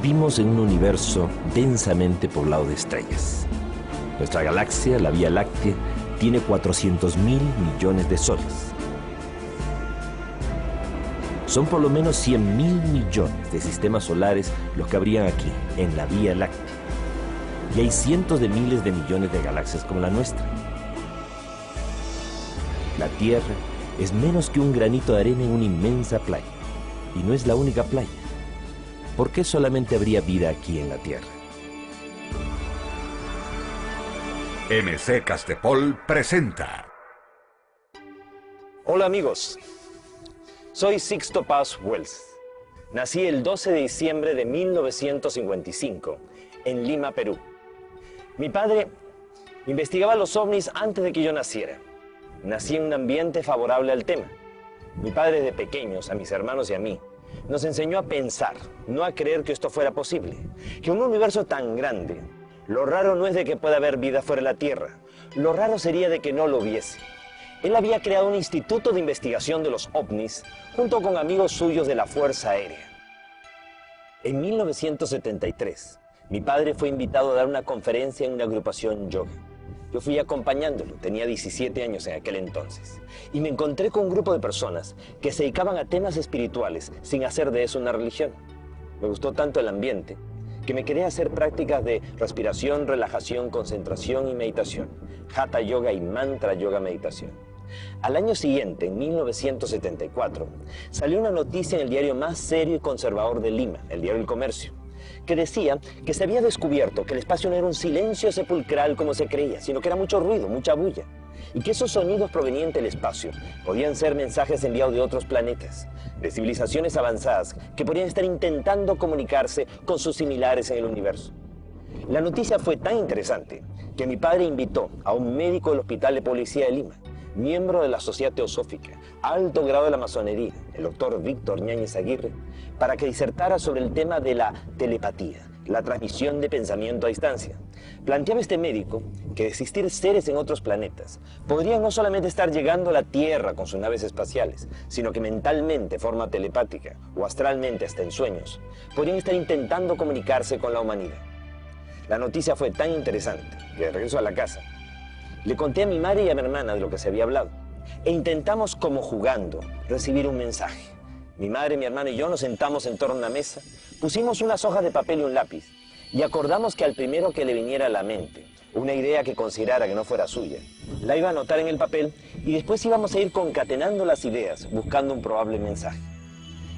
Vivimos en un universo densamente poblado de estrellas. Nuestra galaxia, la Vía Láctea, tiene 400.000 millones de soles. Son por lo menos 100.000 millones de sistemas solares los que habrían aquí, en la Vía Láctea. Y hay cientos de miles de millones de galaxias como la nuestra. La Tierra es menos que un granito de arena en una inmensa playa. Y no es la única playa. ¿Por qué solamente habría vida aquí en la Tierra? MC Castepol presenta. Hola amigos, soy Sixto Paz Wells. Nací el 12 de diciembre de 1955 en Lima, Perú. Mi padre investigaba los ovnis antes de que yo naciera. Nací en un ambiente favorable al tema. Mi padre desde pequeños, a mis hermanos y a mí, nos enseñó a pensar, no a creer que esto fuera posible. Que un universo tan grande, lo raro no es de que pueda haber vida fuera de la Tierra, lo raro sería de que no lo hubiese. Él había creado un instituto de investigación de los ovnis junto con amigos suyos de la Fuerza Aérea. En 1973, mi padre fue invitado a dar una conferencia en una agrupación yoga. Yo fui acompañándolo, tenía 17 años en aquel entonces, y me encontré con un grupo de personas que se dedicaban a temas espirituales sin hacer de eso una religión. Me gustó tanto el ambiente que me quería hacer prácticas de respiración, relajación, concentración y meditación, Hatha Yoga y Mantra Yoga Meditación. Al año siguiente, en 1974, salió una noticia en el diario más serio y conservador de Lima, el diario El Comercio, que decía que se había descubierto que el espacio no era un silencio sepulcral como se creía, sino que era mucho ruido, mucha bulla, y que esos sonidos provenientes del espacio podían ser mensajes enviados de otros planetas, de civilizaciones avanzadas que podrían estar intentando comunicarse con sus similares en el universo. La noticia fue tan interesante que mi padre invitó a un médico del Hospital de Policía de Lima, miembro de la Sociedad Teosófica, alto grado de la masonería, el doctor Víctor Ñáñez Aguirre, para que disertara sobre el tema de la telepatía, la transmisión de pensamiento a distancia. Planteaba este médico que de existir seres en otros planetas, podrían no solamente estar llegando a la Tierra con sus naves espaciales, sino que mentalmente, de forma telepática, o astralmente hasta en sueños, podrían estar intentando comunicarse con la humanidad. La noticia fue tan interesante que de regreso a la casa, le conté a mi madre y a mi hermana de lo que se había hablado e intentamos, como jugando, recibir un mensaje. Mi madre, mi hermano y yo nos sentamos en torno a una mesa, pusimos unas hojas de papel y un lápiz y acordamos que al primero que le viniera a la mente una idea que considerara que no fuera suya, la iba a anotar en el papel y después íbamos a ir concatenando las ideas buscando un probable mensaje.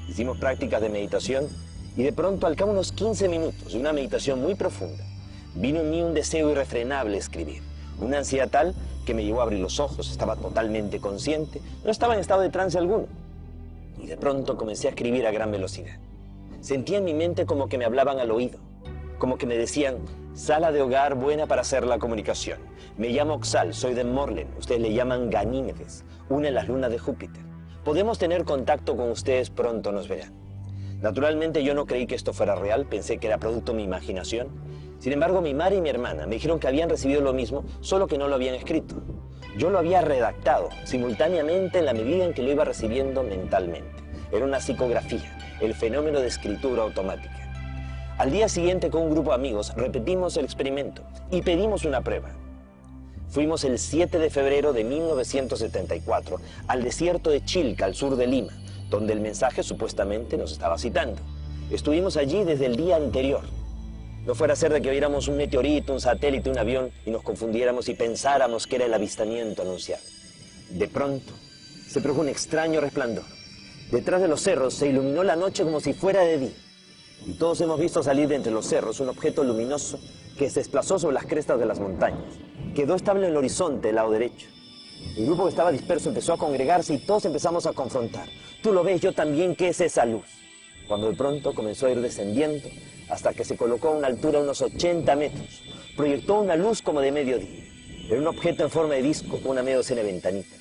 Hicimos prácticas de meditación y de pronto, al cabo de unos 15 minutos de una meditación muy profunda, vino en mí un deseo irrefrenable de escribir. Una ansiedad tal que me llevó a abrir los ojos, estaba totalmente consciente, no estaba en estado de trance alguno. Y de pronto comencé a escribir a gran velocidad. Sentía en mi mente como que me hablaban al oído, como que me decían, sala de hogar buena para hacer la comunicación. Me llamo Oxal, soy de Morlen, ustedes le llaman Ganímedes, una de las lunas de Júpiter. Podemos tener contacto con ustedes, pronto nos verán. Naturalmente yo no creí que esto fuera real, pensé que era producto de mi imaginación. Sin embargo, mi madre y mi hermana me dijeron que habían recibido lo mismo, solo que no lo habían escrito. Yo lo había redactado simultáneamente en la medida en que lo iba recibiendo mentalmente. Era una psicografía, el fenómeno de escritura automática. Al día siguiente, con un grupo de amigos, repetimos el experimento y pedimos una prueba. Fuimos el 7 de febrero de 1974 al desierto de Chilca, al sur de Lima, donde el mensaje supuestamente nos estaba citando. Estuvimos allí desde el día anterior. No fuera a ser de que viéramos un meteorito, un satélite, un avión y nos confundiéramos y pensáramos que era el avistamiento anunciado. De pronto, se produjo un extraño resplandor. Detrás de los cerros se iluminó la noche como si fuera de día. Y todos hemos visto salir de entre los cerros un objeto luminoso que se desplazó sobre las crestas de las montañas. Quedó estable en el horizonte del lado derecho. El grupo que estaba disperso empezó a congregarse y todos empezamos a confrontar. Tú lo ves, yo también, ¿qué es esa luz? Cuando de pronto comenzó a ir descendiendo hasta que se colocó a una altura de unos 80 metros. Proyectó una luz como de mediodía. Era un objeto en forma de disco con una media docena de ventanitas.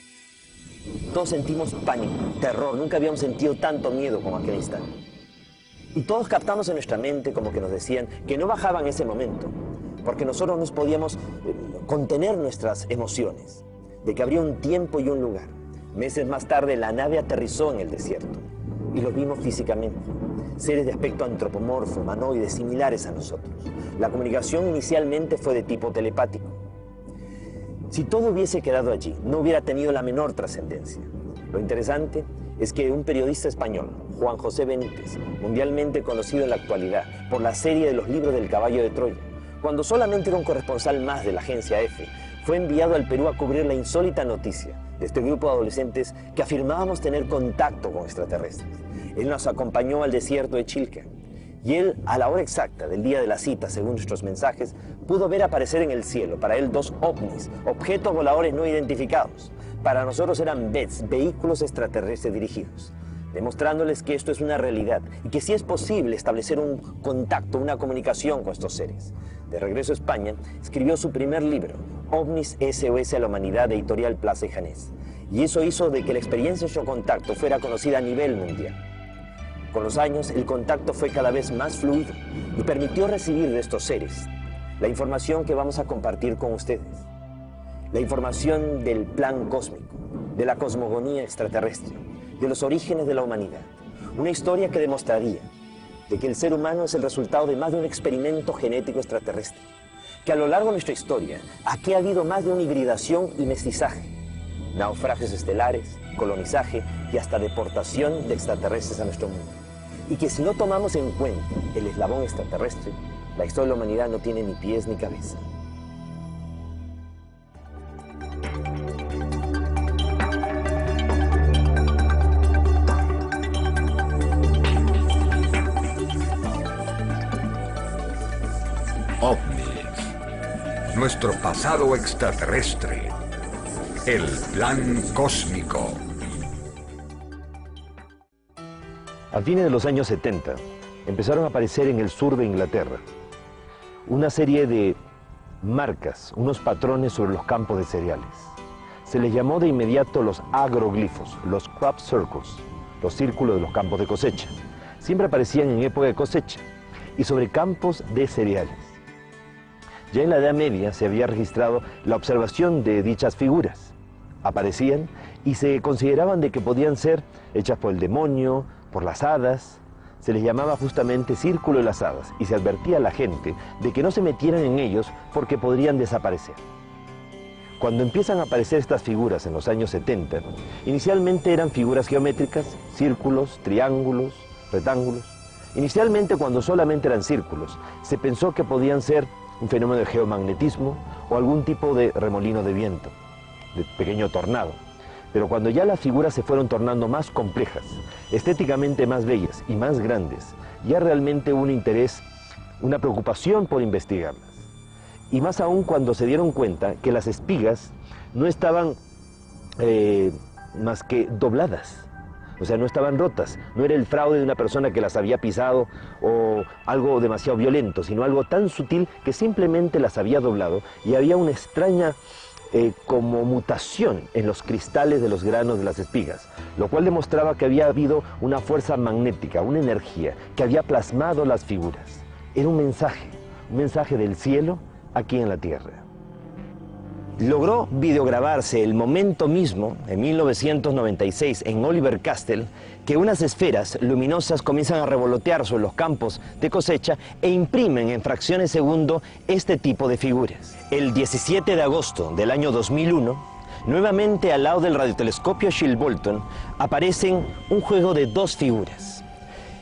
Todos sentimos pánico, terror. Nunca habíamos sentido tanto miedo como aquel instante. Y todos captamos en nuestra mente como que nos decían que no bajaban en ese momento, porque nosotros no podíamos contener nuestras emociones, de que habría un tiempo y un lugar. Meses más tarde la nave aterrizó en el desierto y los vimos físicamente. seres de aspecto antropomorfo, humanoides, similares a nosotros. La comunicación inicialmente fue de tipo telepático. Si todo hubiese quedado allí, no hubiera tenido la menor trascendencia. Lo interesante es que un periodista español, Juan José Benítez, mundialmente conocido en la actualidad por la serie de los libros del caballo de Troya, cuando solamente era un corresponsal más de la agencia EFE, fue enviado al Perú a cubrir la insólita noticia de este grupo de adolescentes que afirmábamos tener contacto con extraterrestres. Él nos acompañó al desierto de Chilca y él, a la hora exacta del día de la cita, según nuestros mensajes, pudo ver aparecer en el cielo, para él, 2 ovnis, objetos voladores no identificados. Para nosotros eran BETs, vehículos extraterrestres dirigidos, demostrándoles que esto es una realidad y que sí es posible establecer un contacto, una comunicación con estos seres. De regreso a España, escribió su primer libro, OVNIS SOS a la Humanidad, de Editorial Plaza y Janés. Y eso hizo de que la experiencia de su contacto fuera conocida a nivel mundial. Con los años, el contacto fue cada vez más fluido y permitió recibir de estos seres la información que vamos a compartir con ustedes. La información del plan cósmico, de la cosmogonía extraterrestre, de los orígenes de la humanidad. Una historia que demostraría de que el ser humano es el resultado de más de un experimento genético extraterrestre. Que a lo largo de nuestra historia, aquí ha habido más de una hibridación y mestizaje. Naufragios estelares, colonizaje y hasta deportación de extraterrestres a nuestro mundo. Y que si no tomamos en cuenta el eslabón extraterrestre, la historia de la humanidad no tiene ni pies ni cabeza. OVNIS. Nuestro pasado extraterrestre. El plan cósmico. A fines de los años 70, empezaron a aparecer en el sur de Inglaterra una serie de marcas, unos patrones sobre los campos de cereales. Se les llamó de inmediato los agroglifos, los crop circles, los círculos de los campos de cosecha. Siempre aparecían en época de cosecha y sobre campos de cereales. Ya en la Edad Media se había registrado la observación de dichas figuras. Aparecían y se consideraban de que podían ser hechas por el demonio, por las hadas. Se les llamaba justamente Círculo de las Hadas y se advertía a la gente de que no se metieran en ellos porque podrían desaparecer. Cuando empiezan a aparecer estas figuras en los años 70, inicialmente eran figuras geométricas, círculos, triángulos, rectángulos. Inicialmente, cuando solamente eran círculos, se pensó que podían ser un fenómeno de geomagnetismo o algún tipo de remolino de viento, de pequeño tornado. Pero cuando ya las figuras se fueron tornando más complejas, estéticamente más bellas y más grandes, ya realmente hubo un interés, una preocupación por investigarlas. Y más aún cuando se dieron cuenta que las espigas no estaban más que dobladas. O sea, no estaban rotas, no era el fraude de una persona que las había pisado o algo demasiado violento, sino algo tan sutil que simplemente las había doblado y había una extraña como mutación en los cristales de los granos de las espigas, lo cual demostraba que había habido una fuerza magnética, una energía que había plasmado las figuras. Era un mensaje del cielo aquí en la tierra. Logró videograbarse el momento mismo, en 1996, en Oliver Castle, que unas esferas luminosas comienzan a revolotear sobre los campos de cosecha e imprimen en fracciones de segundo este tipo de figuras. El 17 de agosto del año 2001, nuevamente al lado del radiotelescopio Shilbolton, aparecen un juego de 2 figuras.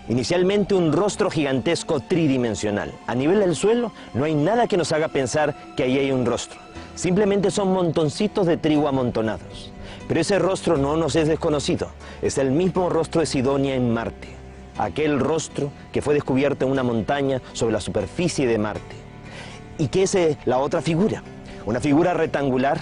Inicialmente un rostro gigantesco tridimensional. A nivel del suelo no hay nada que nos haga pensar que ahí hay un rostro. Simplemente son montoncitos de trigo amontonados. Pero ese rostro no nos es desconocido. Es el mismo rostro de Sidonia en Marte. Aquel rostro que fue descubierto en una montaña sobre la superficie de Marte. ¿Y qué es la otra figura? Una figura rectangular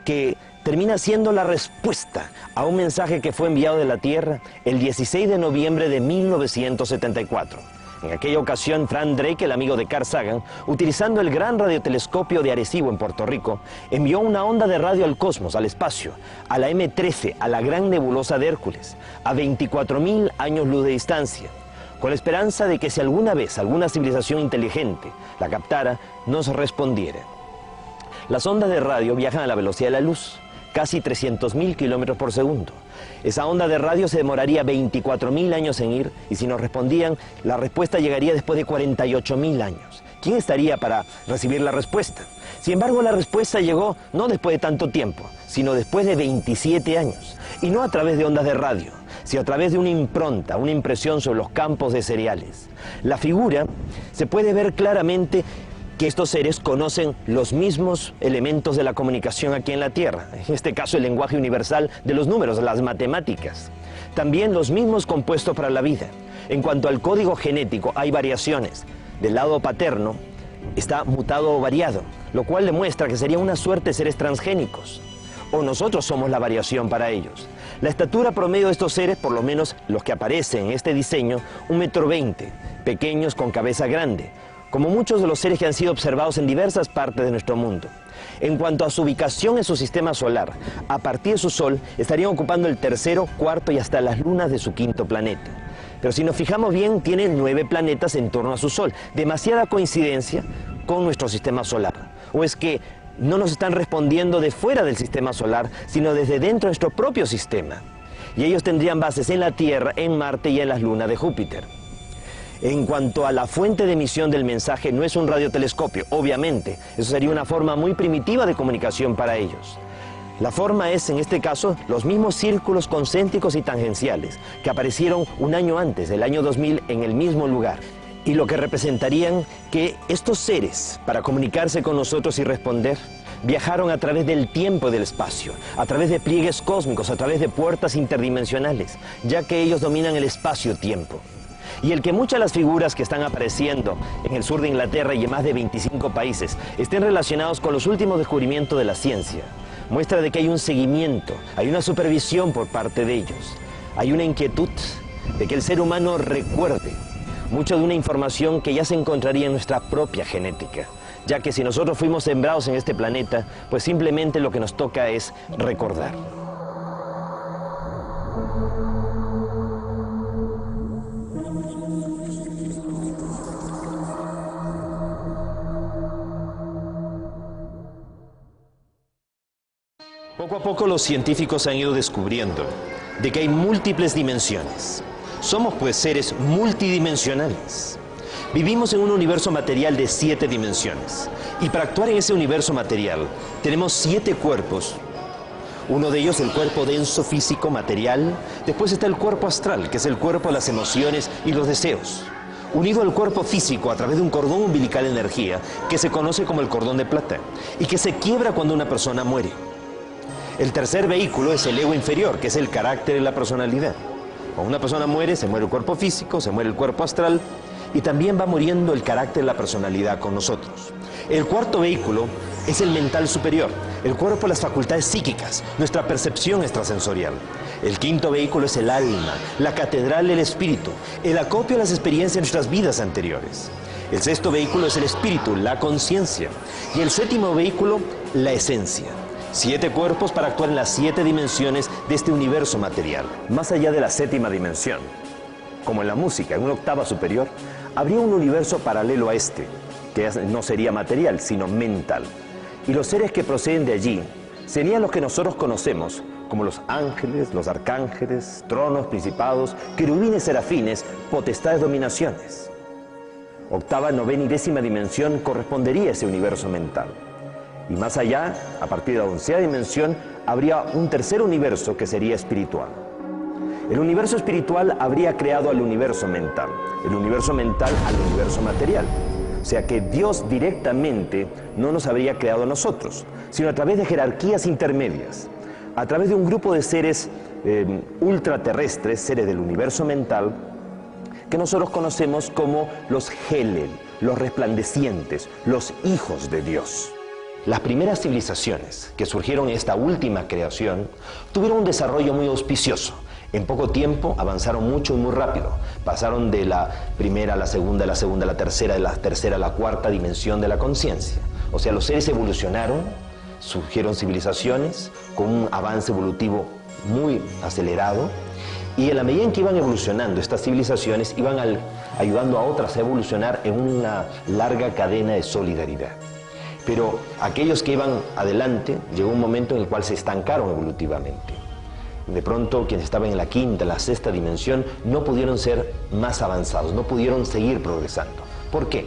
que termina siendo la respuesta a un mensaje que fue enviado de la Tierra el 16 de noviembre de 1974. En aquella ocasión, Frank Drake, el amigo de Carl Sagan, utilizando el gran radiotelescopio de Arecibo en Puerto Rico, envió una onda de radio al cosmos, al espacio, a la M13, a la gran nebulosa de Hércules, a 24.000 años luz de distancia, con la esperanza de que si alguna vez alguna civilización inteligente la captara, nos respondiera. Las ondas de radio viajan a la velocidad de la luz, casi 300.000 kilómetros por segundo. Esa onda de radio se demoraría 24.000 años en ir, y si nos respondían, la respuesta llegaría después de 48.000 años. ¿Quién estaría para recibir la respuesta? Sin embargo, la respuesta llegó no después de tanto tiempo, sino después de 27 años, y no a través de ondas de radio, sino a través de una impronta, una impresión sobre los campos de cereales. La figura se puede ver claramente que estos seres conocen los mismos elementos de la comunicación aquí en la Tierra, en este caso el lenguaje universal de los números, las matemáticas. También los mismos compuestos para la vida. En cuanto al código genético, hay variaciones. Del lado paterno está mutado o variado, lo cual demuestra que sería una suerte de seres transgénicos. O nosotros somos la variación para ellos. La estatura promedio de estos seres, por lo menos los que aparecen en este diseño, 1,20 m, pequeños con cabeza grande, como muchos de los seres que han sido observados en diversas partes de nuestro mundo. En cuanto a su ubicación en su sistema solar, a partir de su Sol, estarían ocupando el tercero, cuarto y hasta las lunas de su quinto planeta. Pero si nos fijamos bien, tiene 9 planetas en torno a su Sol. Demasiada coincidencia con nuestro sistema solar. ¿O es que no nos están respondiendo de fuera del sistema solar, sino desde dentro de nuestro propio sistema? Y ellos tendrían bases en la Tierra, en Marte y en las lunas de Júpiter. En cuanto a la fuente de emisión del mensaje, no es un radiotelescopio, obviamente. Eso sería una forma muy primitiva de comunicación para ellos. La forma es, en este caso, los mismos círculos concéntricos y tangenciales que aparecieron un año antes, el año 2000, en el mismo lugar. Y lo que representarían que estos seres, para comunicarse con nosotros y responder, viajaron a través del tiempo y del espacio, a través de pliegues cósmicos, a través de puertas interdimensionales, ya que ellos dominan el espacio-tiempo. Y el que muchas de las figuras que están apareciendo en el sur de Inglaterra y en más de 25 países estén relacionados con los últimos descubrimientos de la ciencia, muestra de que hay un seguimiento, hay una supervisión por parte de ellos. Hay una inquietud de que el ser humano recuerde mucho de una información que ya se encontraría en nuestra propia genética, ya que si nosotros fuimos sembrados en este planeta, pues simplemente lo que nos toca es recordar. Poco a poco los científicos han ido descubriendo de que hay múltiples dimensiones. Somos pues seres multidimensionales. Vivimos en un universo material de 7 dimensiones. Y para actuar en ese universo material tenemos 7 cuerpos. Uno de ellos el cuerpo denso, físico, material. Después está el cuerpo astral, que es el cuerpo de las emociones y los deseos. Unido al cuerpo físico a través de un cordón umbilical de energía que se conoce como el cordón de plata y que se quiebra cuando una persona muere. El tercer vehículo es el ego inferior, que es el carácter y la personalidad. Cuando una persona muere, se muere el cuerpo físico, se muere el cuerpo astral y también va muriendo el carácter y la personalidad con nosotros. El cuarto vehículo es el mental superior, el cuerpo de las facultades psíquicas, nuestra percepción extrasensorial. El quinto vehículo es el alma, la catedral del espíritu, el acopio de las experiencias de nuestras vidas anteriores. El sexto vehículo es el espíritu, la conciencia. Y el séptimo vehículo, la esencia. 7 cuerpos para actuar en las 7 dimensiones de este universo material. Más allá de la séptima dimensión, como en la música, en una octava superior, habría un universo paralelo a este, que no sería material, sino mental. Y los seres que proceden de allí serían los que nosotros conocemos como los ángeles, los arcángeles, tronos, principados, querubines, serafines, potestades, dominaciones. Octava, novena y décima dimensión correspondería a ese universo mental. Y más allá, a partir de la 11ª dimensión, habría un tercer universo que sería espiritual. El universo espiritual habría creado al universo mental, el universo mental al universo material. O sea que Dios directamente no nos habría creado a nosotros, sino a través de jerarquías intermedias, a través de un grupo de seres ultraterrestres, seres del universo mental, que nosotros conocemos como los Helel, los resplandecientes, los hijos de Dios. Las primeras civilizaciones que surgieron en esta última creación tuvieron un desarrollo muy auspicioso. En poco tiempo avanzaron mucho y muy rápido. Pasaron de la primera a la segunda, a la tercera, de la tercera a la cuarta dimensión de la conciencia. O sea, los seres evolucionaron, surgieron civilizaciones con un avance evolutivo muy acelerado y en la medida en que iban evolucionando estas civilizaciones iban ayudando a otras a evolucionar en una larga cadena de solidaridad. Pero aquellos que iban adelante, llegó un momento en el cual se estancaron evolutivamente. De pronto, quienes estaban en la quinta, la sexta dimensión, no pudieron ser más avanzados, no pudieron seguir progresando. ¿Por qué?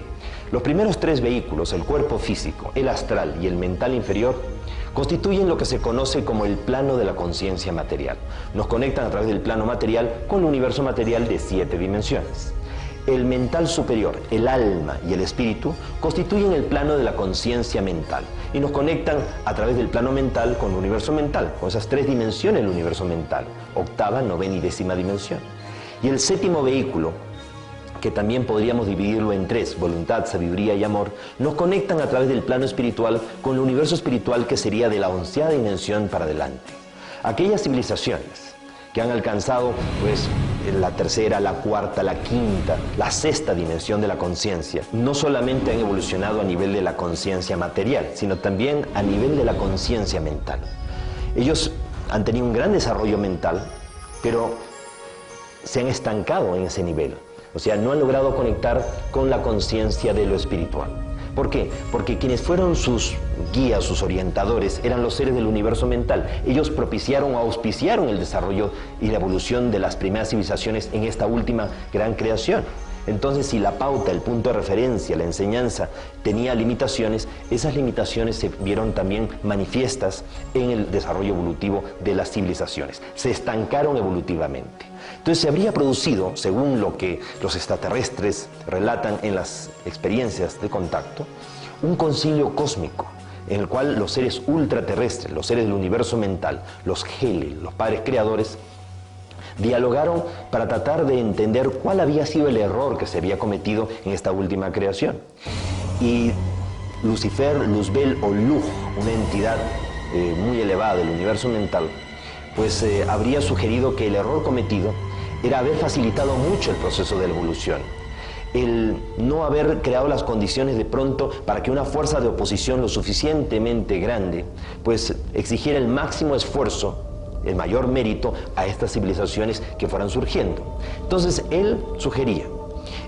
Los primeros tres vehículos, el cuerpo físico, el astral y el mental inferior, constituyen lo que se conoce como el plano de la conciencia material. Nos conectan a través del plano material con el universo material de 7 dimensiones. El mental superior, el alma y el espíritu constituyen el plano de la conciencia mental y nos conectan a través del plano mental con el universo mental, con esas 3 dimensiones del universo mental, octava, novena y décima dimensión. Y el séptimo vehículo, que también podríamos dividirlo en 3, voluntad, sabiduría y amor, nos conectan a través del plano espiritual con el universo espiritual que sería de la 11ª dimensión para adelante. Aquellas civilizaciones que han alcanzado pues la tercera, la cuarta, la quinta, la sexta dimensión de la conciencia, no solamente han evolucionado a nivel de la conciencia material, sino también a nivel de la conciencia mental. Ellos han tenido un gran desarrollo mental, pero se han estancado en ese nivel. O sea, no han logrado conectar con la conciencia de lo espiritual. ¿Por qué? Porque quienes fueron sus guías, sus orientadores, eran los seres del universo mental. Ellos propiciaron o auspiciaron el desarrollo y la evolución de las primeras civilizaciones en esta última gran creación. Entonces, si la pauta, el punto de referencia, la enseñanza tenía limitaciones, esas limitaciones se vieron también manifiestas en el desarrollo evolutivo de las civilizaciones. Se estancaron evolutivamente. Entonces se habría producido, según lo que los extraterrestres relatan en las experiencias de contacto, un concilio cósmico en el cual los seres ultraterrestres, los seres del universo mental, los Heli, los padres creadores, dialogaron para tratar de entender cuál había sido el error que se había cometido en esta última creación. Y Lucifer, Luzbel o Luj, una entidad muy elevada del universo mental, pues habría sugerido que el error cometido era haber facilitado mucho el proceso de la evolución. El no haber creado las condiciones de pronto para que una fuerza de oposición lo suficientemente grande, pues exigiera el máximo esfuerzo, el mayor mérito a estas civilizaciones que fueran surgiendo. Entonces él sugería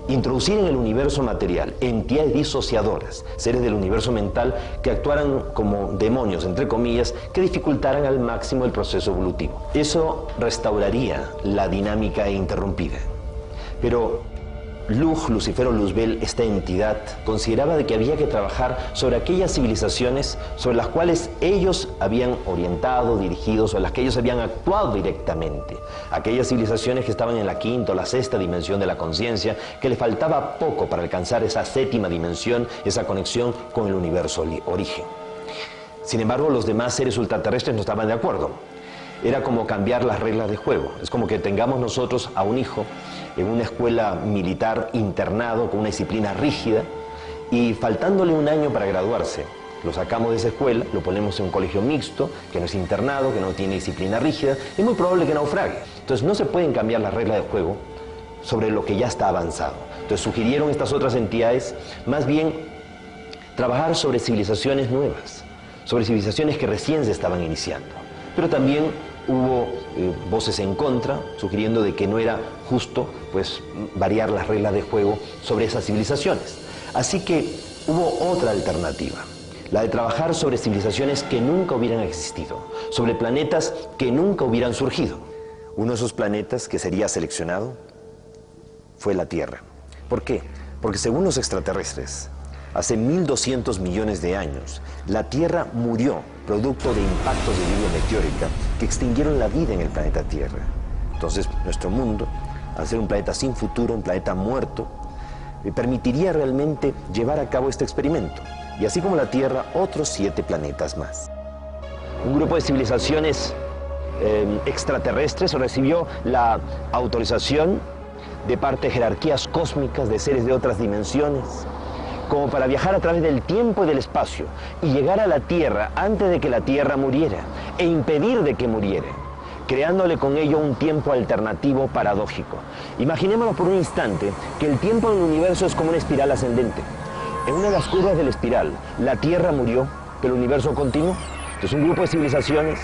introducir en el universo material entidades disociadoras, seres del universo mental que actuaran como demonios, entre comillas, que dificultaran al máximo el proceso evolutivo. Eso restauraría la dinámica interrumpida. Pero Luj, Lucifer o Luzbel, esta entidad, consideraba de que había que trabajar sobre aquellas civilizaciones sobre las cuales ellos habían orientado, dirigido, sobre las que ellos habían actuado directamente. Aquellas civilizaciones que estaban en la quinta o la sexta dimensión de la conciencia, que le faltaba poco para alcanzar esa séptima dimensión, esa conexión con el universo origen. Sin embargo, los demás seres ultraterrestres no estaban de acuerdo. Era como cambiar las reglas de juego. Es como que tengamos nosotros a un hijo en una escuela militar internado con una disciplina rígida y faltándole un año para graduarse, lo sacamos de esa escuela, lo ponemos en un colegio mixto, que no es internado, que no tiene disciplina rígida, es muy probable que naufrague. Entonces no se pueden cambiar las reglas de juego sobre lo que ya está avanzado. Entonces sugirieron estas otras entidades más bien trabajar sobre civilizaciones nuevas, sobre civilizaciones que recién se estaban iniciando. Pero también hubo voces en contra, sugiriendo de que no era justo pues, variar las reglas de juego sobre esas civilizaciones. Así que hubo otra alternativa, la de trabajar sobre civilizaciones que nunca hubieran existido, sobre planetas que nunca hubieran surgido. Uno de esos planetas que sería seleccionado fue la Tierra. ¿Por qué? Porque según los extraterrestres, hace 1200 millones de años, la Tierra murió producto de impactos de lluvia meteórica que extinguieron la vida en el planeta Tierra. Entonces, nuestro mundo, al ser un planeta sin futuro, un planeta muerto, permitiría realmente llevar a cabo este experimento. Y así como la Tierra, otros 7 planetas más. Un grupo de civilizaciones extraterrestres recibió la autorización de parte de jerarquías cósmicas de seres de otras dimensiones, como para viajar a través del tiempo y del espacio y llegar a la Tierra antes de que la Tierra muriera e impedir de que muriera, creándole con ello un tiempo alternativo paradójico. Imaginémonos por un instante que el tiempo del universo es como una espiral ascendente. En una de las curvas de la espiral, la Tierra murió, pero el universo continuó. Entonces un grupo de civilizaciones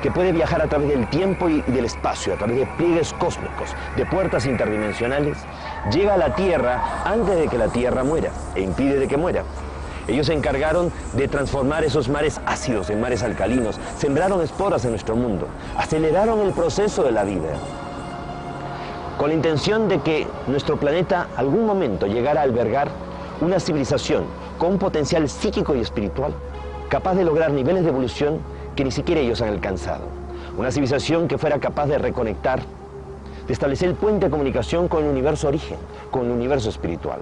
que puede viajar a través del tiempo y del espacio, a través de pliegues cósmicos, de puertas interdimensionales, llega a la Tierra antes de que la Tierra muera e impide de que muera. Ellos se encargaron de transformar esos mares ácidos en mares alcalinos, sembraron esporas en nuestro mundo, aceleraron el proceso de la vida, con la intención de que nuestro planeta algún momento llegara a albergar una civilización con un potencial psíquico y espiritual, capaz de lograr niveles de evolución que ni siquiera ellos han alcanzado. Una civilización que fuera capaz de reconectar, de establecer el puente de comunicación con el universo origen, con el universo espiritual.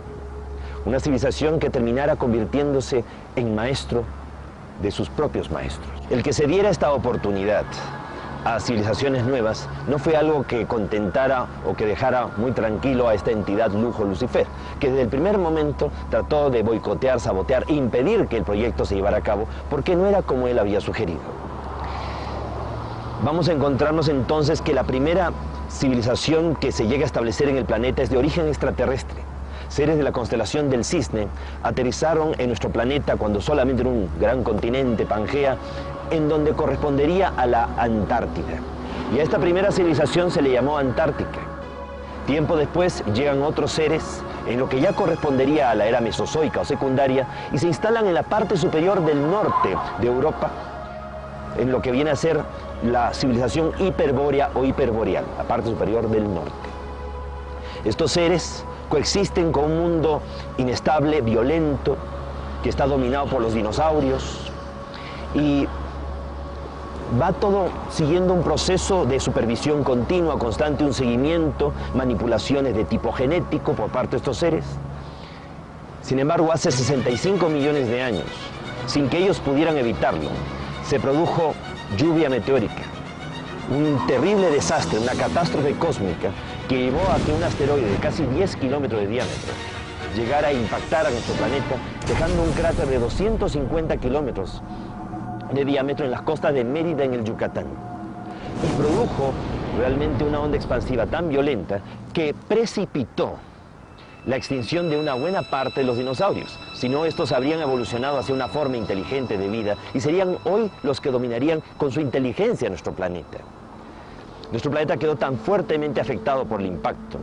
Una civilización que terminara convirtiéndose en maestro de sus propios maestros. El que se diera esta oportunidad a civilizaciones nuevas no fue algo que contentara o que dejara muy tranquilo a esta entidad Lujo Lucifer, que desde el primer momento trató de boicotear, sabotear e impedir que el proyecto se llevara a cabo, porque no era como él había sugerido. Vamos a encontrarnos entonces que la primera civilización que se llega a establecer en el planeta es de origen extraterrestre. Seres de la constelación del Cisne aterrizaron en nuestro planeta cuando solamente era un gran continente, Pangea, en donde correspondería a la Antártida. Y a esta primera civilización se le llamó Antártica. Tiempo después llegan otros seres en lo que ya correspondería a la era mesozoica o secundaria y se instalan en la parte superior del norte de Europa, en lo que viene a ser la civilización hiperbórea o hiperboreal, la parte superior del norte. Estos seres coexisten con un mundo inestable, violento, que está dominado por los dinosaurios, y va todo siguiendo un proceso de supervisión continua, constante, un seguimiento, manipulaciones de tipo genético por parte de estos seres. Sin embargo, hace 65 millones de años, sin que ellos pudieran evitarlo, se produjo lluvia meteórica, un terrible desastre, una catástrofe cósmica que llevó a que un asteroide de casi 10 kilómetros de diámetro llegara a impactar a nuestro planeta, dejando un cráter de 250 kilómetros de diámetro en las costas de Mérida, en el Yucatán. Y produjo realmente una onda expansiva tan violenta que precipitó la extinción de una buena parte de los dinosaurios. Si no, estos habrían evolucionado hacia una forma inteligente de vida y serían hoy los que dominarían con su inteligencia nuestro planeta. Nuestro planeta quedó tan fuertemente afectado por el impacto.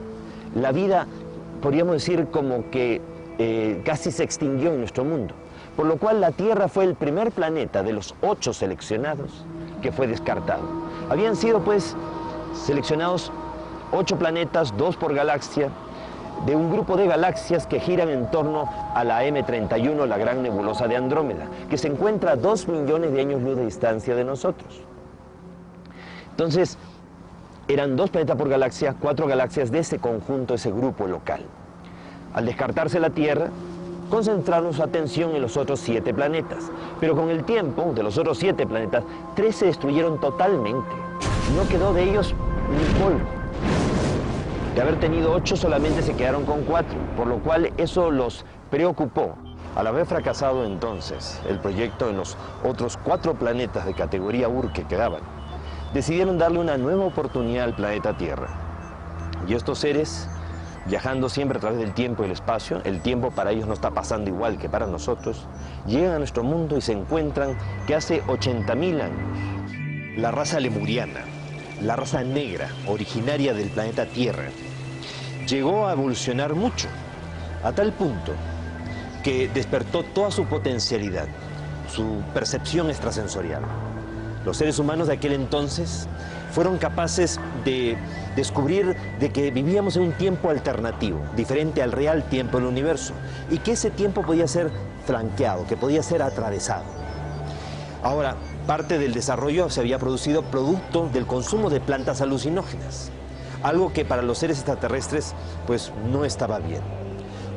La vida, podríamos decir, como que casi se extinguió en nuestro mundo. Por lo cual la Tierra fue el primer planeta de los 8 seleccionados que fue descartado. Habían sido pues seleccionados 8 planetas, 2 por galaxia, de un grupo de galaxias que giran en torno a la M31, la gran nebulosa de Andrómeda, que se encuentra a 2 millones de años luz de distancia de nosotros. Entonces, eran 2 planetas por galaxia, 4 galaxias de ese conjunto, ese grupo local. Al descartarse la Tierra, concentraron su atención en los otros 7 planetas. Pero con el tiempo, de los otros 7 planetas, 3 se destruyeron totalmente. No quedó de ellos ni polvo. De haber tenido 8, solamente se quedaron con 4, por lo cual eso los preocupó. Al haber fracasado entonces el proyecto en los otros 4 planetas de categoría Ur que quedaban, decidieron darle una nueva oportunidad al planeta Tierra. Y estos seres, viajando siempre a través del tiempo y el espacio, el tiempo para ellos no está pasando igual que para nosotros, llegan a nuestro mundo y se encuentran que hace 80.000 años, la raza lemuriana, la raza negra, originaria del planeta Tierra, llegó a evolucionar mucho, a tal punto que despertó toda su potencialidad, su percepción extrasensorial. Los seres humanos de aquel entonces fueron capaces de descubrir de que vivíamos en un tiempo alternativo, diferente al real tiempo del universo, y que ese tiempo podía ser flanqueado, que podía ser atravesado. Ahora, parte del desarrollo se había producido producto del consumo de plantas alucinógenas, algo que para los seres extraterrestres pues no estaba bien.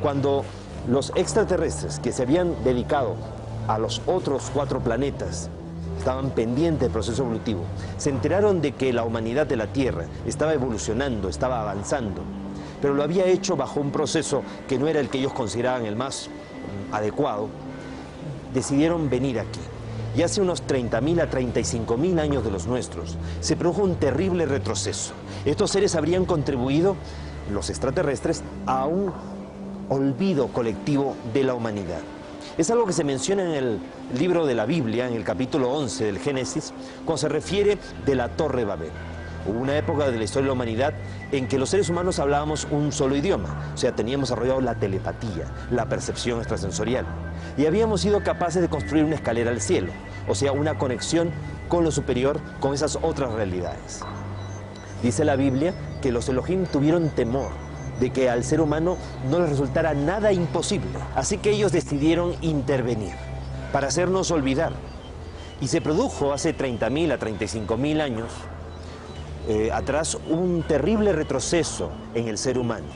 Cuando los extraterrestres que se habían dedicado a los otros 4 planetas estaban pendientes del proceso evolutivo, se enteraron de que la humanidad de la Tierra estaba evolucionando, estaba avanzando, pero lo había hecho bajo un proceso que no era el que ellos consideraban el más adecuado, decidieron venir aquí. Y hace unos 30.000 a 35.000 años de los nuestros, se produjo un terrible retroceso. Estos seres habrían contribuido, los extraterrestres, a un olvido colectivo de la humanidad. Es algo que se menciona en el libro de la Biblia, en el capítulo 11 del Génesis, cuando se refiere de la Torre Babel. Hubo una época de la historia de la humanidad en que los seres humanos hablábamos un solo idioma, o sea, teníamos desarrollado la telepatía, la percepción extrasensorial, y habíamos sido capaces de construir una escalera al cielo, o sea, una conexión con lo superior, con esas otras realidades. Dice la Biblia que los Elohim tuvieron temor de que al ser humano no les resultara nada imposible, así que ellos decidieron intervenir para hacernos olvidar. Y se produjo hace 30.000 a 35.000 años atrás un terrible retroceso en el ser humano,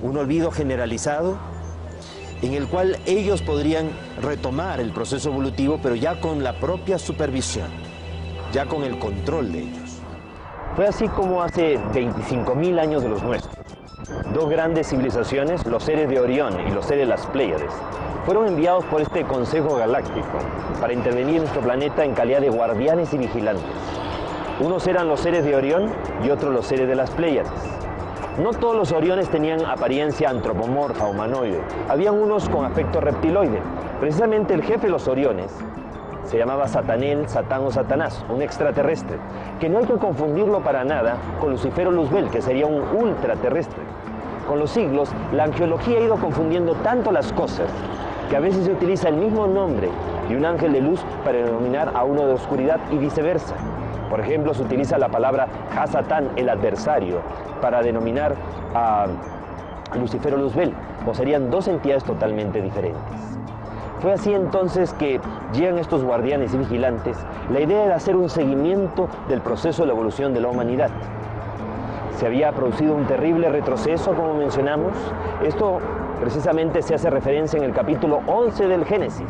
un olvido generalizado en el cual ellos podrían retomar el proceso evolutivo, pero ya con la propia supervisión, ya con el control de ellos. Fue así como hace 25.000 años de los nuestros, dos grandes civilizaciones, los seres de Orión y los seres de las Pléyades, fueron enviados por este Consejo Galáctico para intervenir en nuestro planeta en calidad de guardianes y vigilantes. Unos eran los seres de Orión y otros los seres de las Pléyades. No todos los Oriones tenían apariencia antropomorfa, humanoide. Habían unos con aspecto reptiloide. Precisamente el jefe de los Oriones se llamaba Satanel, Satán o Satanás, un extraterrestre, que no hay que confundirlo para nada con Lucifero Luzbel, que sería un ultraterrestre. Con los siglos, la angeología ha ido confundiendo tanto las cosas que a veces se utiliza el mismo nombre de un ángel de luz para denominar a uno de oscuridad y viceversa. Por ejemplo, se utiliza la palabra Ha-Satán, el adversario, para denominar a Lucifero Luzbel, o serían dos entidades totalmente diferentes. Fue así entonces que llegan estos guardianes y vigilantes. La idea era hacer un seguimiento del proceso de la evolución de la humanidad. Se había producido un terrible retroceso, como mencionamos. Esto precisamente se hace referencia en el capítulo 11 del Génesis,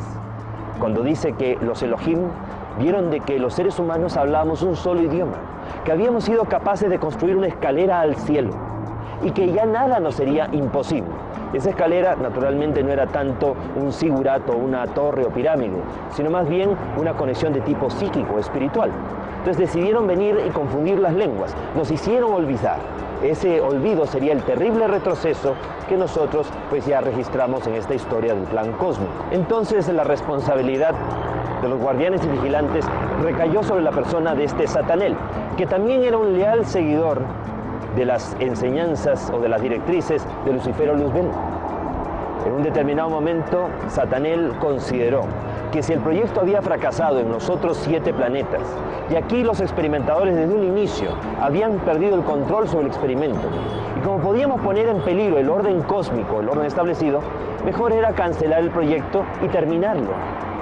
cuando dice que los Elohim vieron de que los seres humanos hablábamos un solo idioma, que habíamos sido capaces de construir una escalera al cielo y que ya nada nos sería imposible. Esa escalera naturalmente no era tanto un zigurato, una torre o pirámide, sino más bien una conexión de tipo psíquico, espiritual. Entonces decidieron venir y confundir las lenguas, nos hicieron olvidar. Ese olvido sería el terrible retroceso que nosotros pues ya registramos en esta historia del plan cósmico. Entonces la responsabilidad de los guardianes y vigilantes recayó sobre la persona de este Satanel, que también era un leal seguidor de las enseñanzas o de las directrices de Lucifero Luzbel. En un determinado momento, Satanel consideró que si el proyecto había fracasado en los otros 7 planetas, y aquí los experimentadores desde un inicio habían perdido el control sobre el experimento, y como podíamos poner en peligro el orden cósmico, el orden establecido, mejor era cancelar el proyecto y terminarlo,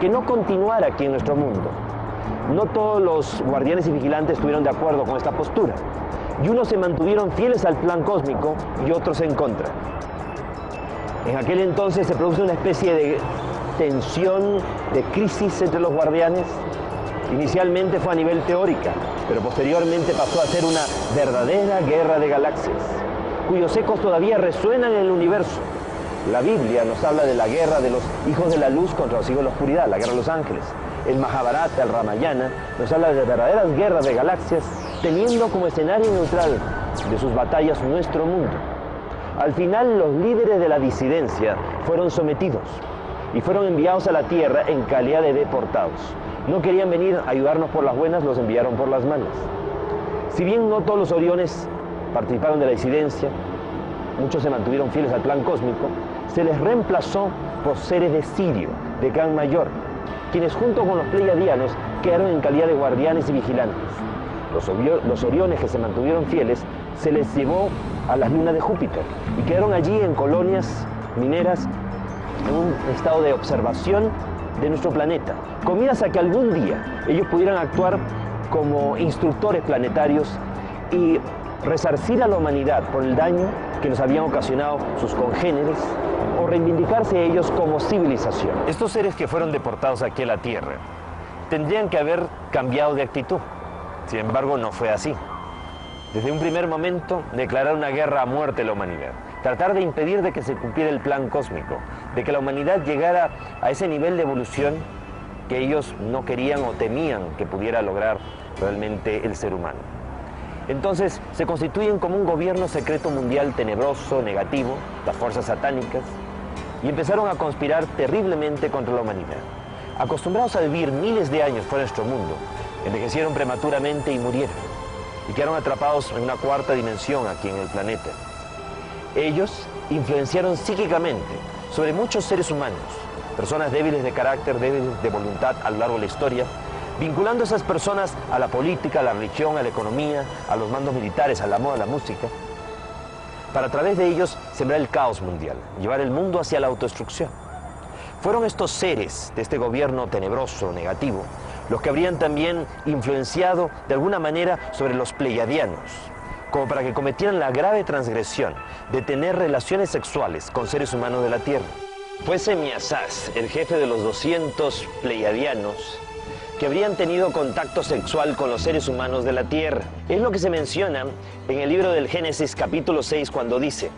que no continuara aquí en nuestro mundo. No todos los guardianes y vigilantes estuvieron de acuerdo con esta postura, y unos se mantuvieron fieles al plan cósmico y otros en contra. En aquel entonces se produjo una especie de tensión, de crisis entre los guardianes. Inicialmente fue a nivel teórica, pero posteriormente pasó a ser una verdadera guerra de galaxias, cuyos ecos todavía resuenan en el universo. La Biblia nos habla de la guerra de los hijos de la luz contra los hijos de la oscuridad, la guerra de los ángeles. El Mahabharata, el Ramayana, nos habla de verdaderas guerras de galaxias, teniendo como escenario neutral de sus batallas nuestro mundo. Al final, los líderes de la disidencia fueron sometidos y fueron enviados a la Tierra en calidad de deportados. No querían venir a ayudarnos por las buenas, los enviaron por las malas. Si bien no todos los Oriones participaron de la disidencia, muchos se mantuvieron fieles al plan cósmico, se les reemplazó por seres de Sirio, de Can Mayor, quienes junto con los pleiadianos quedaron en calidad de guardianes y vigilantes. Los Oriones que se mantuvieron fieles se les llevó a las lunas de Júpiter y quedaron allí en colonias mineras en un estado de observación de nuestro planeta, con miras a que algún día ellos pudieran actuar como instructores planetarios y resarcir a la humanidad por el daño que nos habían ocasionado sus congéneres o reivindicarse ellos como civilización. Estos seres que fueron deportados aquí a la Tierra tendrían que haber cambiado de actitud. Sin embargo, no fue así. Desde un primer momento, declarar una guerra a muerte a la humanidad, tratar de impedir de que se cumpliera el plan cósmico, de que la humanidad llegara a ese nivel de evolución que ellos no querían o temían que pudiera lograr realmente el ser humano. Entonces se constituyen como un gobierno secreto mundial tenebroso, negativo, las fuerzas satánicas, y empezaron a conspirar terriblemente contra la humanidad. Acostumbrados a vivir miles de años fuera de nuestro mundo, envejecieron prematuramente y murieron. y quedaron atrapados en una cuarta dimensión aquí en el planeta. Ellos influenciaron psíquicamente sobre muchos seres humanos, personas débiles de carácter, débiles de voluntad a lo largo de la historia, vinculando a esas personas a la política, a la religión, a la economía, a los mandos militares, a la moda, a la música, para a través de ellos sembrar el caos mundial, llevar el mundo hacia la autodestrucción. Fueron estos seres de este gobierno tenebroso, negativo, los que habrían también influenciado de alguna manera sobre los pleiadianos, como para que cometieran la grave transgresión de tener relaciones sexuales con seres humanos de la Tierra. Fue Semiasaz, el jefe de los 200 pleiadianos, que habrían tenido contacto sexual con los seres humanos de la Tierra. Es lo que se menciona en el libro del Génesis capítulo 6 cuando dice: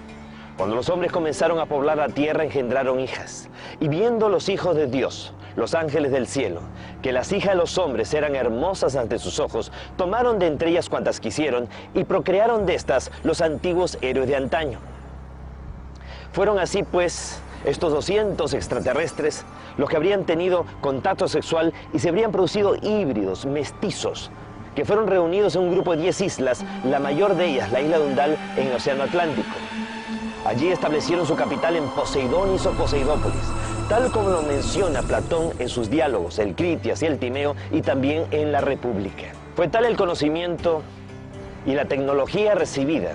cuando los hombres comenzaron a poblar la tierra engendraron hijas, y viendo los hijos de Dios, los ángeles del cielo, que las hijas de los hombres eran hermosas ante sus ojos, tomaron de entre ellas cuantas quisieron y procrearon de estas los antiguos héroes de antaño. Fueron así pues estos 200 extraterrestres los que habrían tenido contacto sexual y se habrían producido híbridos, mestizos, que fueron reunidos en un grupo de 10 islas, la mayor de ellas, la isla de Undal, en el Océano Atlántico. Allí establecieron su capital en Poseidonis o Poseidópolis, tal como lo menciona Platón en sus diálogos, el Critias y el Timeo, y también en la República. Fue tal el conocimiento y la tecnología recibida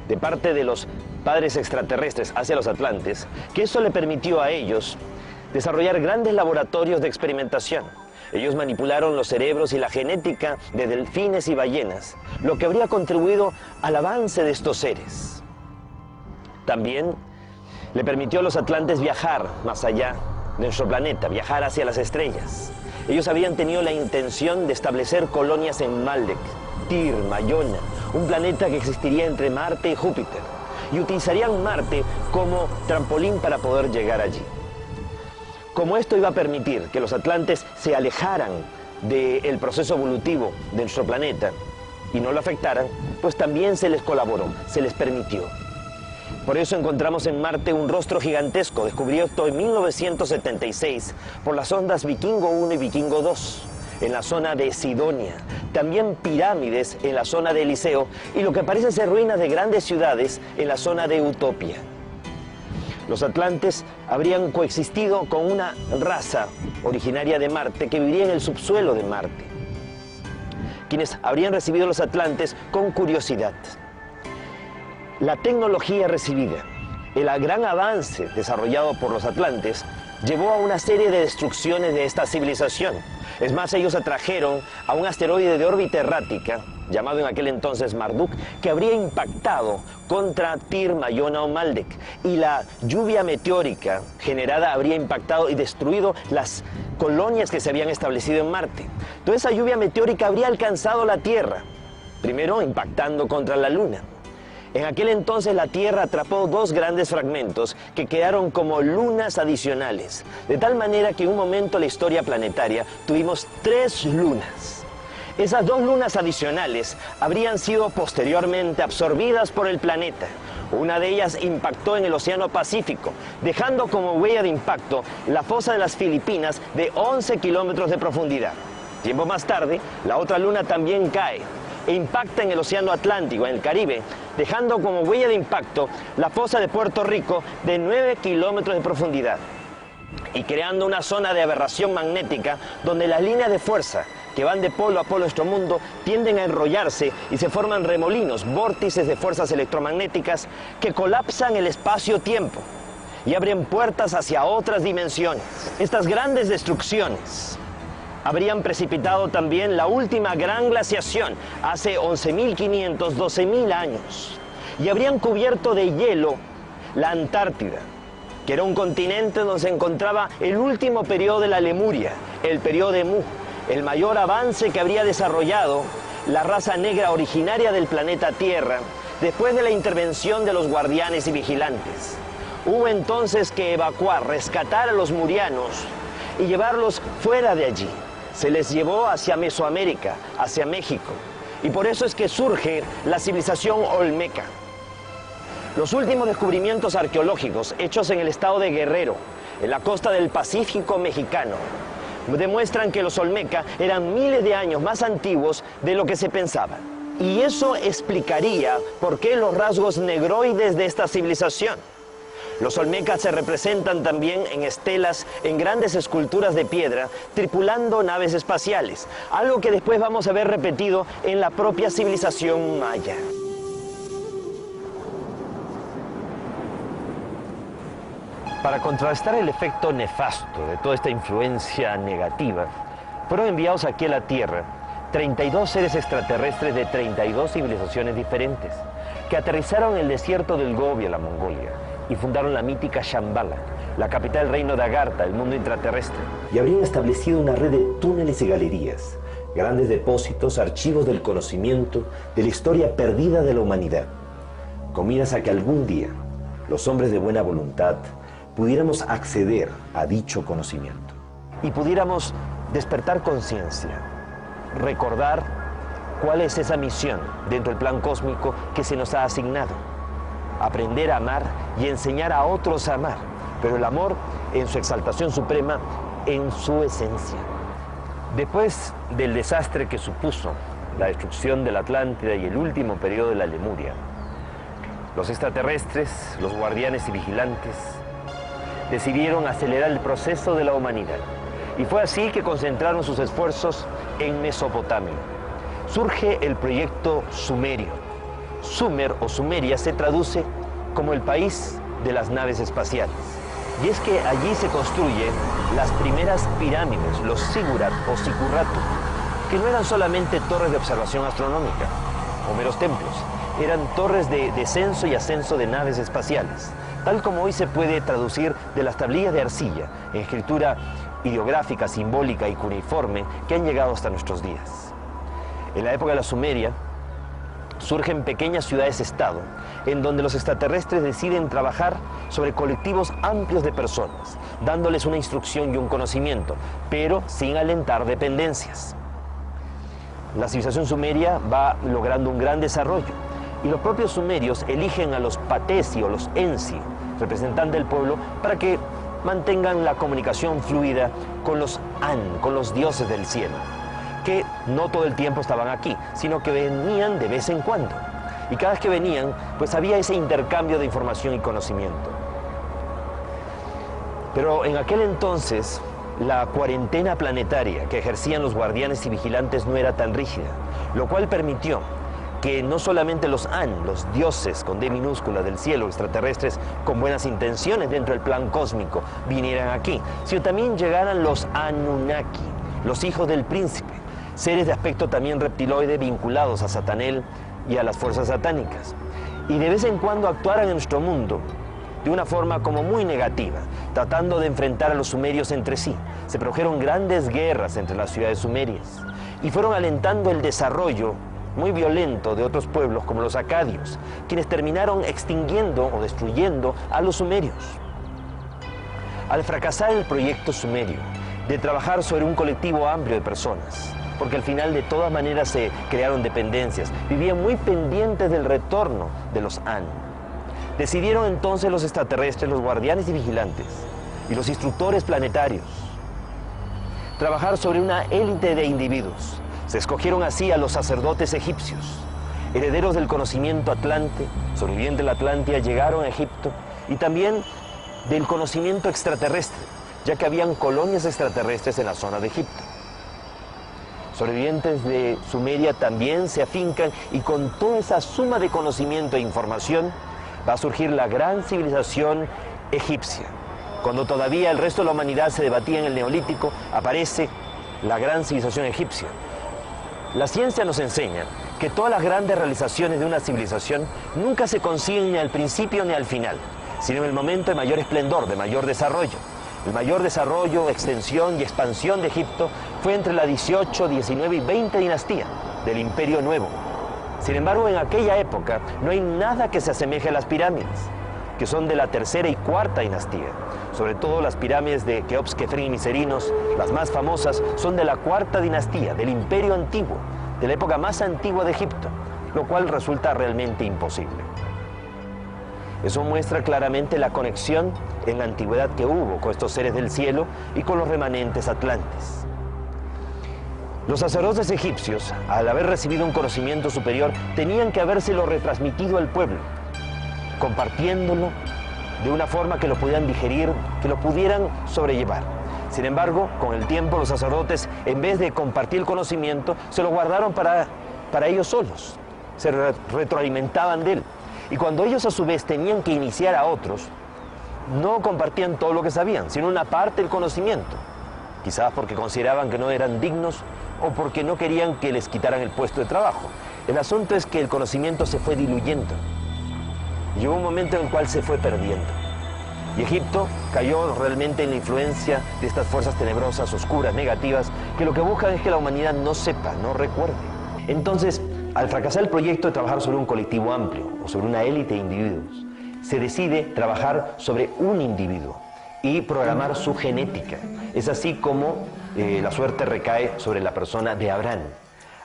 de parte de los padres extraterrestres hacia los atlantes, que eso le permitió a ellos desarrollar grandes laboratorios de experimentación. Ellos manipularon los cerebros y la genética de delfines y ballenas, lo que habría contribuido al avance de estos seres. También le permitió a los atlantes viajar más allá de nuestro planeta, viajar hacia las estrellas. Ellos habían tenido la intención de establecer colonias en Maldek, Tir, Mayona, un planeta que existiría entre Marte y Júpiter, y utilizarían Marte como trampolín para poder llegar allí. Como esto iba a permitir que los atlantes se alejaran del proceso evolutivo de nuestro planeta y no lo afectaran, pues también se les colaboró, se les permitió. Por eso encontramos en Marte un rostro gigantesco, descubierto en 1976 por las sondas Vikingo 1 y Vikingo 2, en la zona de Sidonia. También pirámides en la zona de Eliseo y lo que parece ser ruinas de grandes ciudades en la zona de Utopia. Los atlantes habrían coexistido con una raza originaria de Marte que viviría en el subsuelo de Marte, quienes habrían recibido a los atlantes con curiosidad. La tecnología recibida, el gran avance desarrollado por los atlantes, llevó a una serie de destrucciones de esta civilización. Es más, ellos atrajeron a un asteroide de órbita errática, llamado en aquel entonces Marduk, que habría impactado contra Tir, Mayona o Maldek, y la lluvia meteórica generada habría impactado y destruido las colonias que se habían establecido en Marte. Toda esa lluvia meteórica habría alcanzado la Tierra, primero impactando contra la Luna. En aquel entonces la Tierra atrapó 2 grandes fragmentos que quedaron como lunas adicionales, de tal manera que en un momento en la historia planetaria tuvimos 3 lunas. Esas 2 lunas adicionales habrían sido posteriormente absorbidas por el planeta. Una de ellas impactó en el Océano Pacífico, dejando como huella de impacto la fosa de las Filipinas de 11 kilómetros de profundidad. Tiempo más tarde, la otra luna también cae e impacta en el Océano Atlántico, en el Caribe, dejando como huella de impacto la fosa de Puerto Rico de 9 kilómetros de profundidad y creando una zona de aberración magnética donde las líneas de fuerza que van de polo a polo de nuestro mundo tienden a enrollarse y se forman remolinos, vórtices de fuerzas electromagnéticas que colapsan el espacio-tiempo y abren puertas hacia otras dimensiones. Estas grandes destrucciones habrían precipitado también la última gran glaciación hace 11.500, 12.000 años y habrían cubierto de hielo la Antártida, que era un continente donde se encontraba el último periodo de la Lemuria, el periodo de Mu, el mayor avance que habría desarrollado la raza negra originaria del planeta Tierra después de la intervención de los guardianes y vigilantes. Hubo entonces que evacuar, rescatar a los murianos y llevarlos fuera de allí. Se les llevó hacia Mesoamérica, hacia México, y por eso es que surge la civilización olmeca. Los últimos descubrimientos arqueológicos hechos en el estado de Guerrero, en la costa del Pacífico mexicano, demuestran que los Olmeca eran miles de años más antiguos de lo que se pensaba. Y eso explicaría por qué los rasgos negroides de esta civilización. Los Olmecas se representan también en estelas, en grandes esculturas de piedra, tripulando naves espaciales, algo que después vamos a ver repetido en la propia civilización maya. Para contrarrestar el efecto nefasto de toda esta influencia negativa, fueron enviados aquí a la Tierra 32 seres extraterrestres de 32 civilizaciones diferentes, que aterrizaron en el desierto del Gobi, la Mongolia, y fundaron la mítica Shambhala, la capital del reino de Agartha, el mundo intraterrestre. Y habrían establecido una red de túneles y galerías, grandes depósitos, archivos del conocimiento, de la historia perdida de la humanidad, con miras a que algún día los hombres de buena voluntad pudiéramos acceder a dicho conocimiento. Y pudiéramos despertar conciencia, recordar cuál es esa misión dentro del plan cósmico que se nos ha asignado. Aprender a amar y enseñar a otros a amar, pero el amor en su exaltación suprema, en su esencia. Después del desastre que supuso la destrucción de la Atlántida y el último periodo de la Lemuria, los extraterrestres, los guardianes y vigilantes, decidieron acelerar el proceso de la humanidad. Y fue así que concentraron sus esfuerzos en Mesopotamia. Surge el proyecto Sumerio. Sumer o Sumeria se traduce como el país de las naves espaciales. Y es que allí se construyen las primeras pirámides, los zigurat o zicurratu, que no eran solamente torres de observación astronómica o meros templos, eran torres de descenso y ascenso de naves espaciales, tal como hoy se puede traducir de las tablillas de arcilla en escritura ideográfica, simbólica y cuneiforme que han llegado hasta nuestros días. En la época de la Sumeria surgen pequeñas ciudades-estado en donde los extraterrestres deciden trabajar sobre colectivos amplios de personas, dándoles una instrucción y un conocimiento, pero sin alentar dependencias. La civilización sumeria va logrando un gran desarrollo y los propios sumerios eligen a los patesi o los ensi, representantes del pueblo, para que mantengan la comunicación fluida con los An, con los dioses del cielo, que no todo el tiempo estaban aquí, sino que venían de vez en cuando. Y cada vez que venían, pues había ese intercambio de información y conocimiento. Pero en aquel entonces, la cuarentena planetaria que ejercían los guardianes y vigilantes no era tan rígida, lo cual permitió que no solamente los An, los dioses con D minúscula del cielo, extraterrestres con buenas intenciones dentro del plan cósmico, vinieran aquí, sino también llegaran los Anunnaki, los hijos del príncipe, seres de aspecto también reptiloide vinculados a Satanel y a las fuerzas satánicas, y de vez en cuando actuaran en nuestro mundo de una forma como muy negativa, tratando de enfrentar a los sumerios entre sí. Se produjeron grandes guerras entre las ciudades sumerias y fueron alentando el desarrollo muy violento de otros pueblos como los acadios, quienes terminaron extinguiendo o destruyendo a los sumerios. Al fracasar el proyecto sumerio de trabajar sobre un colectivo amplio de personas, porque al final de todas maneras se crearon dependencias, vivían muy pendientes del retorno de los An. Decidieron entonces los extraterrestres, los guardianes y vigilantes y los instructores planetarios trabajar sobre una élite de individuos. Se escogieron así a los sacerdotes egipcios, herederos del conocimiento atlante, sobrevivientes de la Atlántida, llegaron a Egipto, y también del conocimiento extraterrestre, ya que habían colonias extraterrestres en la zona de Egipto. Sobrevivientes de Sumeria también se afincan, y con toda esa suma de conocimiento e información va a surgir la gran civilización egipcia. Cuando todavía el resto de la humanidad se debatía en el Neolítico, aparece la gran civilización egipcia. La ciencia nos enseña que todas las grandes realizaciones de una civilización nunca se consiguen ni al principio ni al final, sino en el momento de mayor esplendor, de mayor desarrollo. El mayor desarrollo, extensión y expansión de Egipto fue entre la 18, 19 y 20 dinastía del Imperio Nuevo. Sin embargo, en aquella época no hay nada que se asemeje a las pirámides, que son de la tercera y cuarta dinastía. Sobre todo las pirámides de Keops, Kefren y Miserinos, las más famosas, son de la cuarta dinastía, del Imperio Antiguo, de la época más antigua de Egipto, lo cual resulta realmente imposible. Eso muestra claramente la conexión en la antigüedad que hubo con estos seres del cielo y con los remanentes atlantes. Los sacerdotes egipcios, al haber recibido un conocimiento superior, tenían que habérselo retransmitido al pueblo, compartiéndolo de una forma que lo pudieran digerir, que lo pudieran sobrellevar. Sin embargo, con el tiempo los sacerdotes, en vez de compartir el conocimiento, se lo guardaron para ellos solos, se retroalimentaban de él. Y cuando ellos a su vez tenían que iniciar a otros, no compartían todo lo que sabían, sino una parte del conocimiento, quizás porque consideraban que no eran dignos o porque no querían que les quitaran el puesto de trabajo. El asunto es que el conocimiento se fue diluyendo. Llegó un momento en el cual se fue perdiendo. Y Egipto cayó realmente en la influencia de estas fuerzas tenebrosas, oscuras, negativas, que lo que buscan es que la humanidad no sepa, no recuerde. Entonces, al fracasar el proyecto de trabajar sobre un colectivo amplio o sobre una élite de individuos, se decide trabajar sobre un individuo y programar su genética. Es así como la suerte recae sobre la persona de Abraham.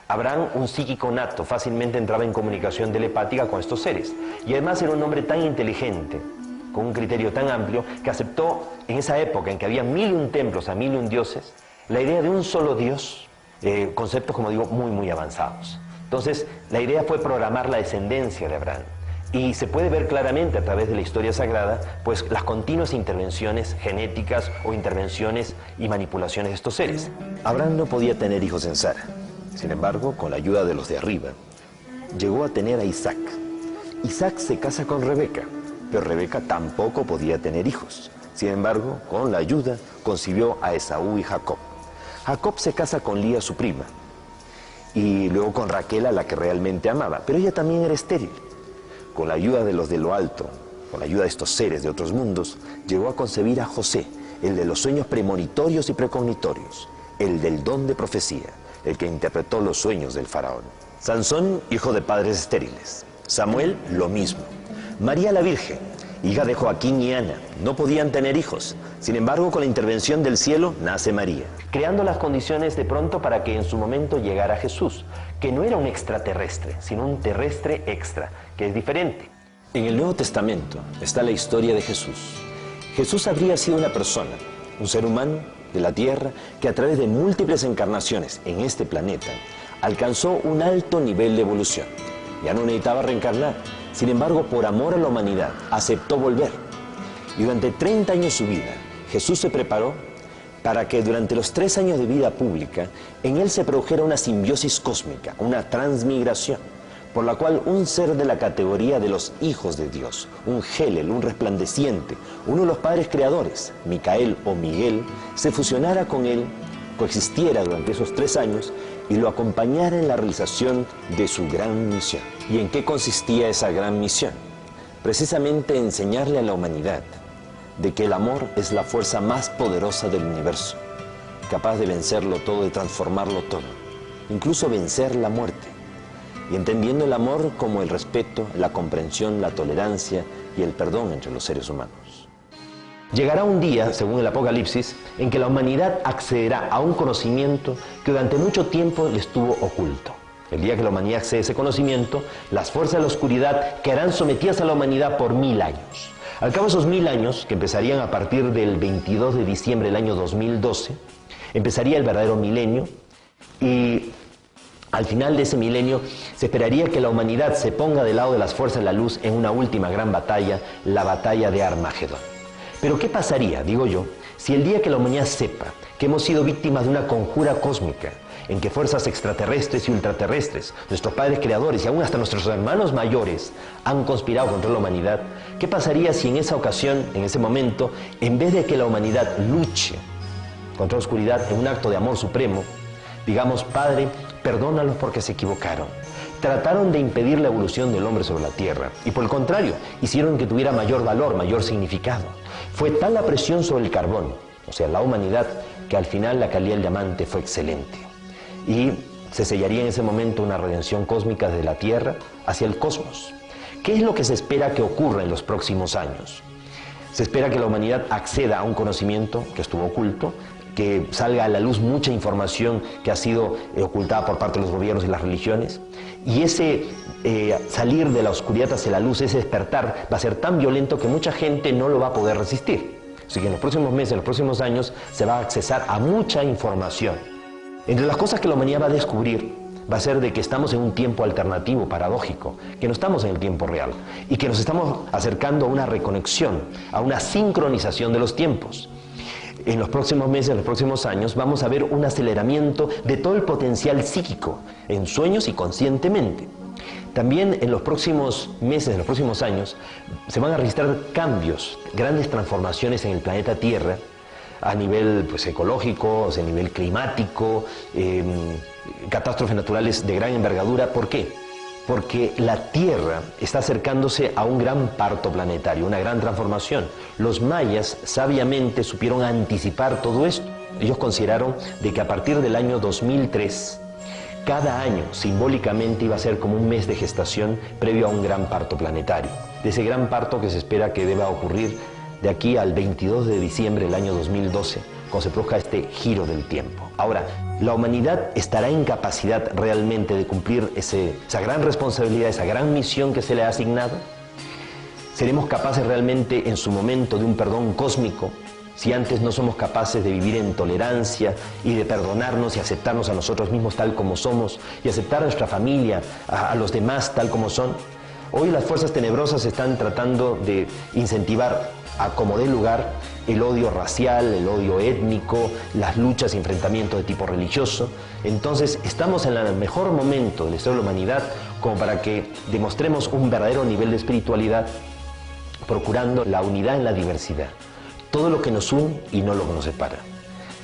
Abraham, un psíquico nato, fácilmente entraba en comunicación telepática con estos seres. Y además era un hombre tan inteligente, con un criterio tan amplio, que aceptó en esa época en que había 1001 templos a 1001 dioses, la idea de un solo Dios, conceptos, como digo, muy, muy avanzados. Entonces, la idea fue programar la descendencia de Abraham. Y se puede ver claramente a través de la historia sagrada, pues las continuas intervenciones genéticas o intervenciones y manipulaciones de estos seres. Abraham no podía tener hijos en Sara. Sin embargo, con la ayuda de los de arriba, llegó a tener a Isaac. Isaac se casa con Rebeca, pero Rebeca tampoco podía tener hijos. Sin embargo, con la ayuda, concibió a Esaú y Jacob. Jacob se casa con Lía, su prima, y luego con Raquel, a la que realmente amaba, pero ella también era estéril. Con la ayuda de los de lo alto, con la ayuda de estos seres de otros mundos, llegó a concebir a José, el de los sueños premonitorios y precognitorios, el del don de profecía, el que interpretó los sueños del faraón. Sansón, hijo de padres estériles. Samuel, lo mismo. María la Virgen, hija de Joaquín y Ana, no podían tener hijos. Sin embargo, con la intervención del cielo, nace María, creando las condiciones de pronto para que en su momento llegara Jesús, que no era un extraterrestre, sino un terrestre extra, que es diferente. En el Nuevo Testamento está la historia de Jesús. Jesús habría sido una persona, un ser humano de la Tierra, que a través de múltiples encarnaciones en este planeta, alcanzó un alto nivel de evolución. Ya no necesitaba reencarnar. Sin embargo, por amor a la humanidad, aceptó volver. Y durante 30 años de su vida, Jesús se preparó para que durante los 3 años de vida pública, en él se produjera una simbiosis cósmica, una transmigración, por la cual un ser de la categoría de los hijos de Dios, un Helel, un resplandeciente, uno de los padres creadores, Micael o Miguel, se fusionara con él, coexistiera durante esos 3 años y lo acompañara en la realización de su gran misión. ¿Y en qué consistía esa gran misión? Precisamente enseñarle a la humanidad de que el amor es la fuerza más poderosa del universo, capaz de vencerlo todo, de transformarlo todo, incluso vencer la muerte, y entendiendo el amor como el respeto, la comprensión, la tolerancia y el perdón entre los seres humanos. Llegará un día, según el Apocalipsis, en que la humanidad accederá a un conocimiento que durante mucho tiempo le estuvo oculto. El día que la humanidad accede a ese conocimiento, las fuerzas de la oscuridad quedarán sometidas a la humanidad por 1000 años. Al cabo de esos 1000 años, que empezarían a partir del 22 de diciembre del año 2012, empezaría el verdadero milenio, y al final de ese milenio se esperaría que la humanidad se ponga del lado de las fuerzas de la luz en una última gran batalla, la batalla de Armagedón. Pero ¿qué pasaría, digo yo, si el día que la humanidad sepa que hemos sido víctimas de una conjura cósmica, en que fuerzas extraterrestres y ultraterrestres, nuestros padres creadores y aún hasta nuestros hermanos mayores han conspirado contra la humanidad? ¿Qué pasaría si en esa ocasión, en ese momento, en vez de que la humanidad luche contra la oscuridad en un acto de amor supremo, digamos, Padre, perdónalos porque se equivocaron? Trataron de impedir la evolución del hombre sobre la Tierra y por el contrario, hicieron que tuviera mayor valor, mayor significado. Fue tal la presión sobre el carbón, o sea, la humanidad, que al final la calidad del diamante fue excelente. Y se sellaría en ese momento una redención cósmica desde la Tierra hacia el cosmos. ¿Qué es lo que se espera que ocurra en los próximos años? Se espera que la humanidad acceda a un conocimiento que estuvo oculto, que salga a la luz mucha información que ha sido ocultada por parte de los gobiernos y las religiones. Y ese salir de la oscuridad hacia la luz, ese despertar, va a ser tan violento que mucha gente no lo va a poder resistir. Así que en los próximos meses, en los próximos años, se va a accesar a mucha información. Entre las cosas que la humanidad va a descubrir, va a ser de que estamos en un tiempo alternativo, paradójico, que no estamos en el tiempo real y que nos estamos acercando a una reconexión, a una sincronización de los tiempos. En los próximos meses, en los próximos años, vamos a ver un aceleramiento de todo el potencial psíquico, en sueños y conscientemente. También en los próximos meses, en los próximos años, se van a registrar cambios, grandes transformaciones en el planeta Tierra, a nivel ecológico, a nivel climático, catástrofes naturales de gran envergadura. ¿Por qué? Porque la Tierra está acercándose a un gran parto planetario, una gran transformación. Los mayas sabiamente supieron anticipar todo esto. Ellos consideraron de que a partir del año 2003, cada año simbólicamente iba a ser como un mes de gestación previo a un gran parto planetario. De ese gran parto que se espera que deba ocurrir de aquí al 22 de diciembre del año 2012, cuando se produzca este giro del tiempo. Ahora, ¿la humanidad estará en capacidad realmente de cumplir esa gran responsabilidad, esa gran misión que se le ha asignado? ¿Seremos capaces realmente en su momento de un perdón cósmico? Si antes no somos capaces de vivir en tolerancia y de perdonarnos y aceptarnos a nosotros mismos tal como somos y aceptar a nuestra familia, a los demás tal como son. Hoy las fuerzas tenebrosas están tratando de incentivar a como dé lugar el odio racial, el odio étnico, las luchas y enfrentamientos de tipo religioso. Entonces estamos en el mejor momento de la historia de la humanidad como para que demostremos un verdadero nivel de espiritualidad, procurando la unidad en la diversidad. Todo lo que nos une y no lo que nos separa.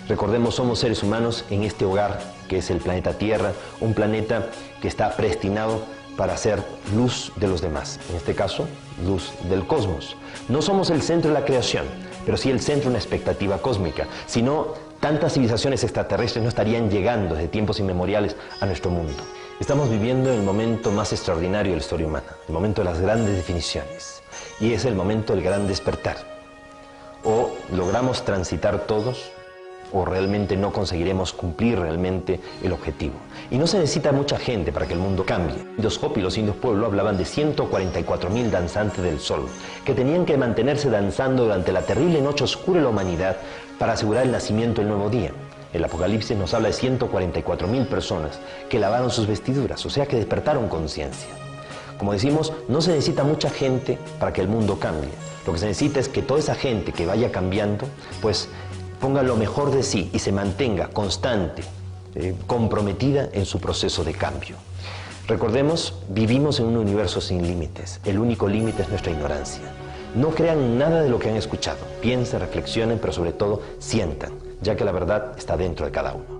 Recordemos, somos seres humanos en este hogar que es el planeta Tierra, un planeta que está predestinado para ser luz de los demás, en este caso, luz del cosmos. No somos el centro de la creación, pero sí el centro de una expectativa cósmica. Si no, tantas civilizaciones extraterrestres no estarían llegando desde tiempos inmemoriales a nuestro mundo. Estamos viviendo el momento más extraordinario de la historia humana, el momento de las grandes definiciones, y es el momento del gran despertar. O logramos transitar todos, o realmente no conseguiremos cumplir realmente el objetivo. Y no se necesita mucha gente para que el mundo cambie. Los Hopi, los indios pueblo, hablaban de 144.000 danzantes del sol, que tenían que mantenerse danzando durante la terrible noche oscura de la humanidad para asegurar el nacimiento del nuevo día. El Apocalipsis nos habla de 144.000 personas que lavaron sus vestiduras, o sea que despertaron conciencia. Como decimos, no se necesita mucha gente para que el mundo cambie. Lo que se necesita es que toda esa gente que vaya cambiando, pues ponga lo mejor de sí y se mantenga constante, comprometida en su proceso de cambio. Recordemos, vivimos en un universo sin límites. El único límite es nuestra ignorancia. No crean nada de lo que han escuchado. Piensen, reflexionen, pero sobre todo sientan, ya que la verdad está dentro de cada uno.